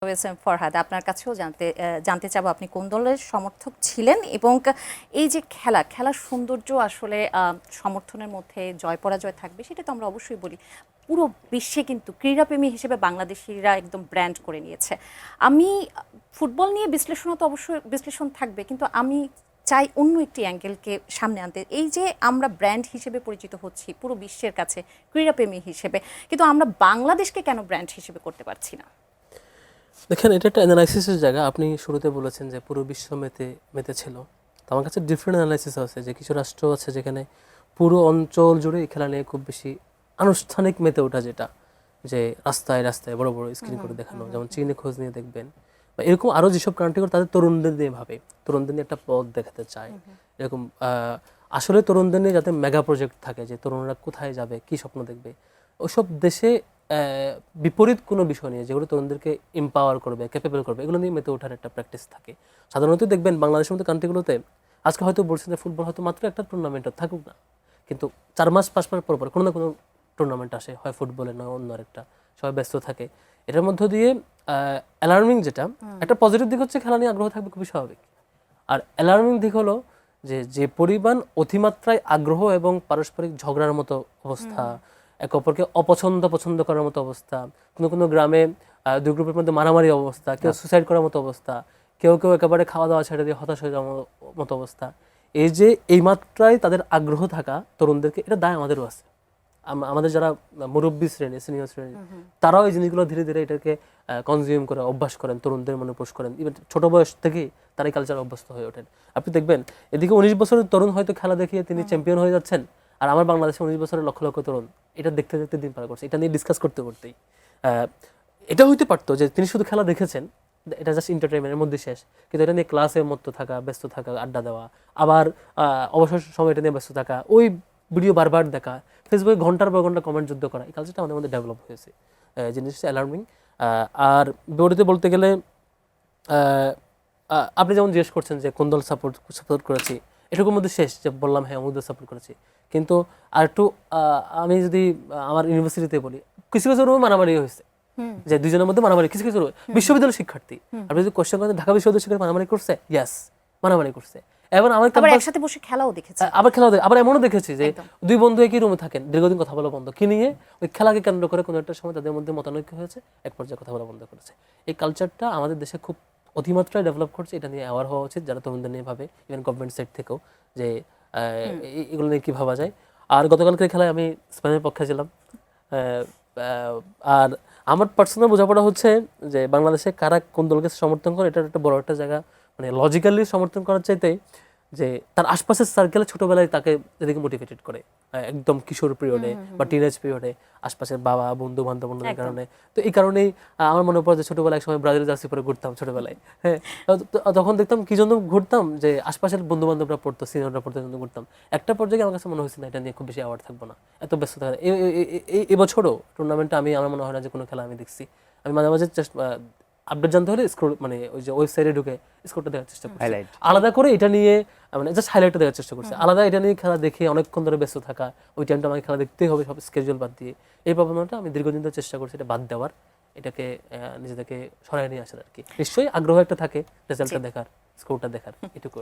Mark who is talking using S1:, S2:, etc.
S1: ফরহাদ, আপনার কাছেও জানতে চাবো আপনি কোন দলের সমর্থক ছিলেন এবং এই যে খেলার সৌন্দর্য আসলে সমর্থনের মধ্যে জয় পরাজয় থাকবে সেটা তো আমরা অবশ্যই বলি। পুরো বিশ্বে কিন্তু ক্রীড়াপ্রেমী হিসেবে বাংলাদেশিরা একদম ব্র্যান্ড করে নিয়েছে। আমি ফুটবল নিয়ে বিশ্লেষণ তো অবশ্যই বিশ্লেষণ থাকবে, কিন্তু আমি চাই অন্য একটি অ্যাঙ্গেলকে সামনে আনতে। এই যে আমরা ব্র্যান্ড হিসেবে পরিচিত হচ্ছি পুরো বিশ্বের কাছে ক্রীড়াপ্রেমী হিসেবে, কিন্তু আমরা বাংলাদেশকে কেন ব্র্যান্ড হিসেবে করতে পারছি না?
S2: দেখেন, এটা একটা অ্যানালাইসিসের জায়গা। আপনি শুরুতে বলেছেন যে পুরো বিশ্ব মেতেছিল। তো আমার কাছে ডিফারেন্ট অ্যানালাইসিস আছে যে কিছু রাষ্ট্র আছে যেখানে পুরো অঞ্চল জুড়ে এই খেলা নিয়ে খুব বেশি আনুষ্ঠানিক মেতে ওঠা, যেটা যে রাস্তায় রাস্তায় বড় বড় স্ক্রিন করে দেখানো, যেমন চীনে খোঁজ নিয়ে দেখবেন, বা এরকম আরও যেসব কান্ট্রি করে তাদের তরুণদের নিয়ে ভাবে, তরুণদের নিয়ে একটা পথ দেখাতে চায়। এরকম আসলে তরুণদের নিয়ে যাতে মেগা প্রজেক্ট থাকে, যে তরুণরা কোথায় যাবে, কি স্বপ্ন দেখবে, ওইসব দেশে বিপরীত কোনো বিষয় নিয়ে যেগুলো তরুণদেরকে এম্পাওয়ার করবে, ক্যাপেবল করবে, এগুলো নিয়ে মেতে ওঠার একটা প্র্যাকটিস থাকে। সাধারণত দেখবেন বাংলাদেশের মতো কান্ট্রিগুলোতে আজকে হয়তো বলছেন যে ফুটবল হয়তো মাত্র একটা টুর্নামেন্ট থাকুক না, কিন্তু 4 মাস 5 মাস পর পর কোনো না কোনো টুর্নামেন্ট আসে, হয় ফুটবলের নয় অন্য আরেকটা, সবাই ব্যস্ত থাকে। এটার মধ্য দিয়ে অ্যালার্মিং যেটা, একটা পজিটিভ দিক হচ্ছে খেলা নিয়ে আগ্রহ থাকবে, খুবই স্বাভাবিক। আর অ্যালার্মিং দিক হলো যে পরিমাণ অতিমাত্রায় আগ্রহ এবং পারস্পরিক ঝগড়ার মতো অবস্থা, একে অপরকে পছন্দ করার মতো অবস্থা, কোনো কোনো গ্রামে দুই গ্রুপের মধ্যে মারামারি অবস্থা, কেউ সুসাইড করার মতো অবস্থা, কেউ একেবারে খাওয়া দাওয়া ছেড়ে দিয়ে হতাশ হয়ে যাওয়ার মতো অবস্থা। এই যে এই মাত্রায় তাদের আগ্রহ থাকা তরুণদেরকে, এটা দায় আমাদেরও আছে। আমাদের যারা মুরব্বী শ্রেণী, সিনিয়র শ্রেণী, তারাও এই জিনিসগুলো ধীরে ধীরে এটাকে কনজিউম করে অভ্যাস করেন, তরুণদের মনে পোষ করেন। ইভেন ছোট বয়স থেকেই তারা এই কালচার অভ্যস্ত হয়ে ওঠেন। আপনি দেখবেন এদিকে 19 বছরের তরুণ হয়তো খেলা দেখিয়ে তিনি চ্যাম্পিয়ন হয়ে যাচ্ছেন, আর আমার বাংলাদেশে 19 বছরের লক্ষ লক্ষ তরুণ এটা দেখতে দেখতে দিন পার করছে, এটা নিয়ে ডিসকাস করতে করতেই। এটা হইতে পারতো যে তিনি শুধু খেলা দেখেছেন, এটা জাস্ট এন্টারটেইনমেন্টের মধ্যে শেষ, কিন্তু এটা নিয়ে ক্লাসের মতো থাকা, ব্যস্ত থাকা, আড্ডা দেওয়া, আবার অবসর সময় এটা নিয়ে ব্যস্ত থাকা, ওই ভিডিও বারবার দেখা, ফেসবুকে ঘন্টার পর ঘন্টা কমেন্ট যুদ্ধ করা, এই কালচারটা আমাদের মধ্যে ডেভেলপ হয়েছে। জিনিসটা অ্যালার্মিং। আর বিপরীতে বলতে গেলে আপনি যেমন জিজ্ঞেস করছেন যে কোন দল সাপোর্ট করেছি, এটুকুর মধ্যে শেষ যে বললাম হ্যাঁ অমুক দল সাপোর্ট করেছি। কিন্তু আর একটু আমি যদি আমার ইউনিভার্সিটিতে বলি, কিছু কিছু রুমে মারামারি হয়েছে, যে দুজনের মধ্যে মারামারি, কিছু কিছু বিশ্ববিদ্যালয়ের শিক্ষার্থী, আপনি যদি কোশ্চেন করেন ঢাকা বিশ্ববিদ্যালয়ের শিক্ষার্থী মারামারি করছে, ইয়াস মারামারি করছে। এবার আমার
S1: একসাথে বসে খেলাও দেখেছি,
S2: আবার এমনও দেখেছি যে দুই বন্ধু একই রুমে থাকেন, দীর্ঘদিন কথা বলা বন্ধ, কি নিয়ে ওই খেলাকে কেন্দ্র করে কোনো একটা সময় তাদের মধ্যে মতানৈক্য হয়েছে, এক পর্যায়ে কথা বলা বন্ধ করেছে। এই কালচারটা আমাদের দেশে খুব অতিমাত্রায় ডেভেলপ করছে, এটা নিয়ে অ্যাওয়ার হওয়া উচিত যারা তরুণদের নিয়ে ভাবে, ইভেন গভর্নমেন্ট সাইড থেকেও, যে এগুলো নিয়ে কী ভাবা যায়। আর গতকালকের খেলায় আমি স্পেনের পক্ষে ছিলাম। আর আমার পার্সোনাল বোঝাপড়া হচ্ছে যে বাংলাদেশে কারা কোন দলকে সমর্থন করে, এটার একটা বড় একটা জায়গা, মানে লজিক্যালি সমর্থন করার চাইতে যে তার আশপাশের সার্কেলে ছোটবেলায় তাকে এদিকে মোটিভেটেড করে, একদম কিশোর পিরিয়ডে বা টিনেজ পিরিয়ডে আশপাশের বাবা বন্ধু বান্ধবের কারণে। তো এই কারণেই আমার মনে পড়ে যে ছোটবেলায় এক সময় ব্রাজিল জার্সি পরে ঘুরতাম ছোটবেলায়। হ্যাঁ, তখন দেখতাম কি জন্য ঘুরতাম, যে আশপাশের বন্ধু বান্ধবরা পড়তো, সিনিয়ররা পড়তো, জন্য ঘুরতাম। একটা পর্যায়ে আমার কাছে মনে হয়েছে না, এটা নিয়ে খুব বেশি অ্যাওয়ার্ড থাকবো না, এত ব্যস্ত থাকা। এবছরও টুর্নামেন্টে আমার মনে হয় না যে কোনো খেলা আমি দেখছি। আমি মাঝে মাঝে আপডেট জানতে হলে স্ক্রল, মানে ওই যে ওয়েবসাইটে ঢুকে স্কোরটা দেখার চেষ্টা করছি, আলাদা করে এটা নিয়ে, মানে জাস্ট হাইলাইটটা দেখার চেষ্টা করছি। আলাদা এটা নিয়ে খেলা দেখে অনেকক্ষণ ধরে ব্যস্ত থাকা, ওই টাইমটা আমাকে খেলা দেখতেই হবে সব স্কেডিউল বাদ দিয়ে, এই প্রবণতাটা আমি দীর্ঘদিন ধরে চেষ্টা করছি এটা বাদ দেওয়ার, এটাকে নিজেদেরকে সরাই নিয়ে আসার আর কি। নিশ্চয়ই আগ্রহ একটা থাকে রেজাল্টটা দেখার, স্কোরটা দেখার, এটুকু।